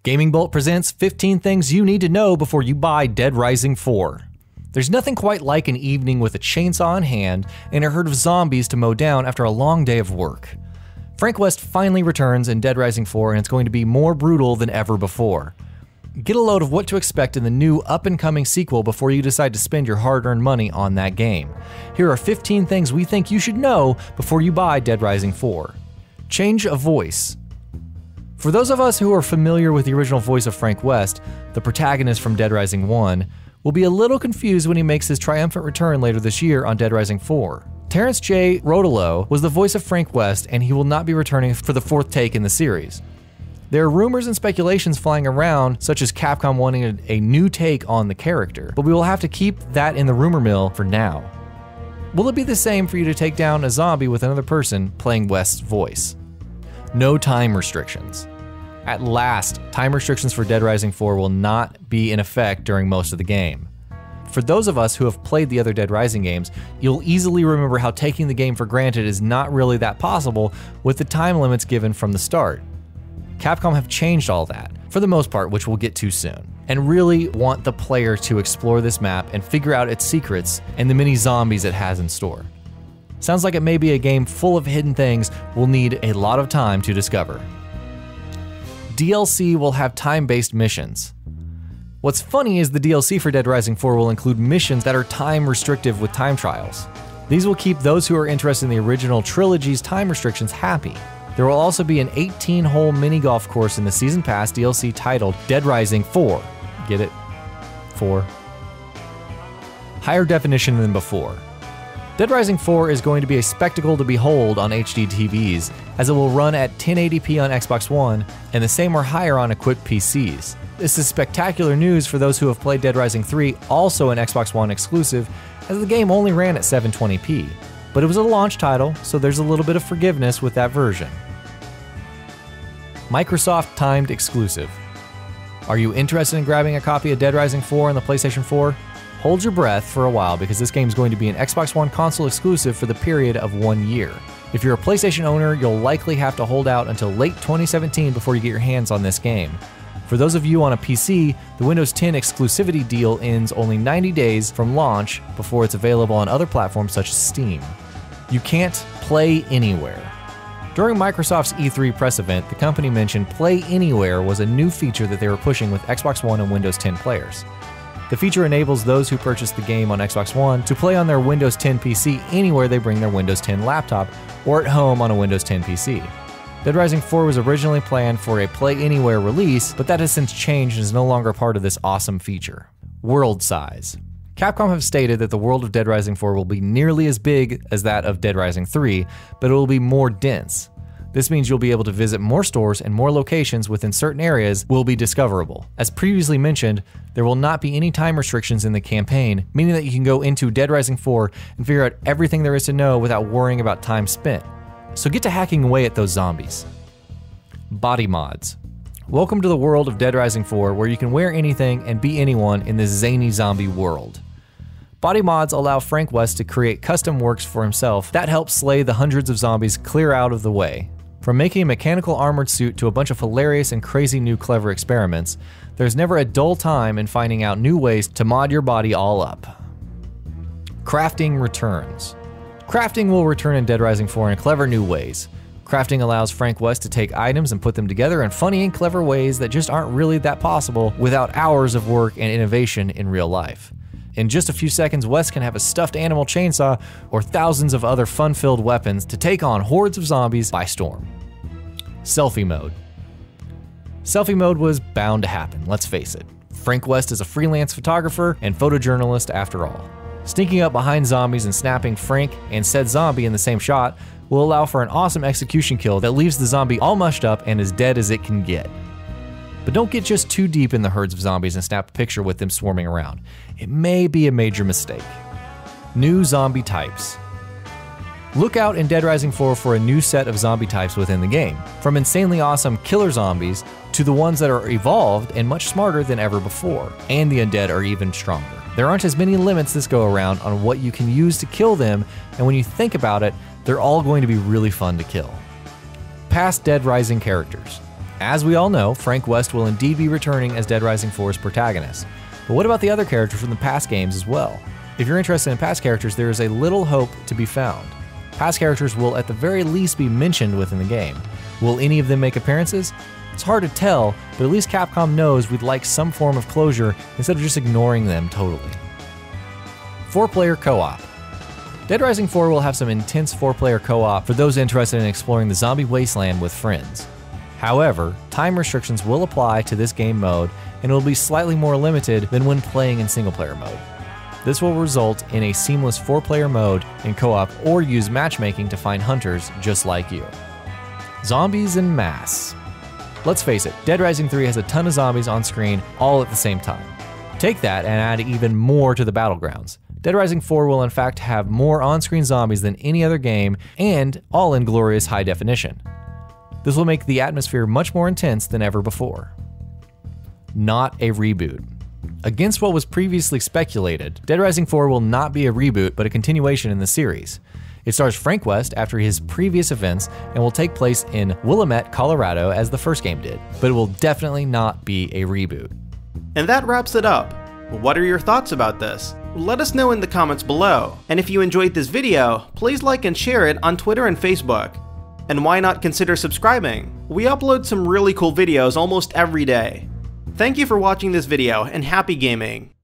Gaming Bolt presents 15 things you need to know before you buy Dead Rising 4. There's nothing quite like an evening with a chainsaw in hand and a herd of zombies to mow down after a long day of work. Frank West finally returns in Dead Rising 4 and it's going to be more brutal than ever before. Get a load of what to expect in the new up-and-coming sequel before you decide to spend your hard-earned money on that game. Here are 15 things we think you should know before you buy Dead Rising 4. Change of voice. For those of us who are familiar with the original voice of Frank West, the protagonist from Dead Rising 1, will be a little confused when he makes his triumphant return later this year on Dead Rising 4. Terrence J. Rodolo was the voice of Frank West, and he will not be returning for the fourth take in the series. There are rumors and speculations flying around, such as Capcom wanting a new take on the character, but we will have to keep that in the rumor mill for now. Will it be the same for you to take down a zombie with another person playing West's voice? No time restrictions. At last, time restrictions for Dead Rising 4 will not be in effect during most of the game. For those of us who have played the other Dead Rising games, you'll easily remember how taking the game for granted is not really that possible with the time limits given from the start. Capcom have changed all that, for the most part, which we'll get to soon, and really want the player to explore this map and figure out its secrets and the many zombies it has in store. Sounds like it may be a game full of hidden things we'll need a lot of time to discover. DLC will have time-based missions. What's funny is the DLC for Dead Rising 4 will include missions that are time restrictive with time trials. These will keep those who are interested in the original trilogy's time restrictions happy. There will also be an 18-hole mini-golf course in the Season Pass DLC titled Dead Rising 4. Get it? 4. Higher definition than before. Dead Rising 4 is going to be a spectacle to behold on HD TVs, as it will run at 1080p on Xbox One and the same or higher on equipped PCs. This is spectacular news for those who have played Dead Rising 3, also an Xbox One exclusive, as the game only ran at 720p. But it was a launch title, so there's a little bit of forgiveness with that version. Microsoft timed exclusive. Are you interested in grabbing a copy of Dead Rising 4 on the PlayStation 4? Hold your breath for a while because this game is going to be an Xbox One console exclusive for the period of 1 year. If you're a PlayStation owner, you'll likely have to hold out until late 2017 before you get your hands on this game. For those of you on a PC, the Windows 10 exclusivity deal ends only 90 days from launch before it's available on other platforms such as Steam. You can't play anywhere. During Microsoft's E3 press event, the company mentioned Play Anywhere was a new feature that they were pushing with Xbox One and Windows 10 players. The feature enables those who purchase the game on Xbox One to play on their Windows 10 PC anywhere they bring their Windows 10 laptop or at home on a Windows 10 PC. Dead Rising 4 was originally planned for a Play Anywhere release, but that has since changed and is no longer part of this awesome feature. World size. Capcom have stated that the world of Dead Rising 4 will be nearly as big as that of Dead Rising 3, but it will be more dense. This means you'll be able to visit more stores and more locations within certain areas will be discoverable. As previously mentioned, there will not be any time restrictions in the campaign, meaning that you can go into Dead Rising 4 and figure out everything there is to know without worrying about time spent. So get to hacking away at those zombies. Body mods. Welcome to the world of Dead Rising 4 where you can wear anything and be anyone in this zany zombie world. Body mods allow Frank West to create custom works for himself that help slay the hundreds of zombies clear out of the way. From making a mechanical armored suit to a bunch of hilarious and crazy new clever experiments, there's never a dull time in finding out new ways to mod your body all up. Crafting returns. Crafting will return in Dead Rising 4 in clever new ways. Crafting allows Frank West to take items and put them together in funny and clever ways that just aren't really that possible without hours of work and innovation in real life. In just a few seconds, West can have a stuffed animal chainsaw or thousands of other fun-filled weapons to take on hordes of zombies by storm. Selfie mode. Selfie mode was bound to happen, let's face it. Frank West is a freelance photographer and photojournalist after all. Sneaking up behind zombies and snapping Frank and said zombie in the same shot will allow for an awesome execution kill that leaves the zombie all mushed up and as dead as it can get. But don't get just too deep in the herds of zombies and snap a picture with them swarming around. It may be a major mistake. New zombie types. Look out in Dead Rising 4 for a new set of zombie types within the game, from insanely awesome killer zombies to the ones that are evolved and much smarter than ever before, and the undead are even stronger. There aren't as many limits this go around on what you can use to kill them, and when you think about it, they're all going to be really fun to kill. Past Dead Rising characters. As we all know, Frank West will indeed be returning as Dead Rising 4's protagonist. But what about the other characters from the past games as well? If you're interested in past characters, there is a little hope to be found. Past characters will at the very least be mentioned within the game. Will any of them make appearances? It's hard to tell, but at least Capcom knows we'd like some form of closure instead of just ignoring them totally. 4-player co-op. Dead Rising 4 will have some intense 4-player co-op for those interested in exploring the zombie wasteland with friends. However, time restrictions will apply to this game mode and it will be slightly more limited than when playing in single-player mode. This will result in a seamless 4-player mode in co-op or use matchmaking to find hunters just like you. Zombies en masse. Let's face it, Dead Rising 3 has a ton of zombies on screen all at the same time. Take that and add even more to the battlegrounds. Dead Rising 4 will in fact have more on-screen zombies than any other game, and all in glorious high definition. This will make the atmosphere much more intense than ever before. Not a reboot. Against what was previously speculated, Dead Rising 4 will not be a reboot but a continuation in the series. It stars Frank West after his previous events and will take place in Willamette, Colorado as the first game did, but it will definitely not be a reboot. And that wraps it up. What are your thoughts about this? Let us know in the comments below. And if you enjoyed this video, please like and share it on Twitter and Facebook. And why not consider subscribing? We upload some really cool videos almost every day. Thank you for watching this video and happy gaming!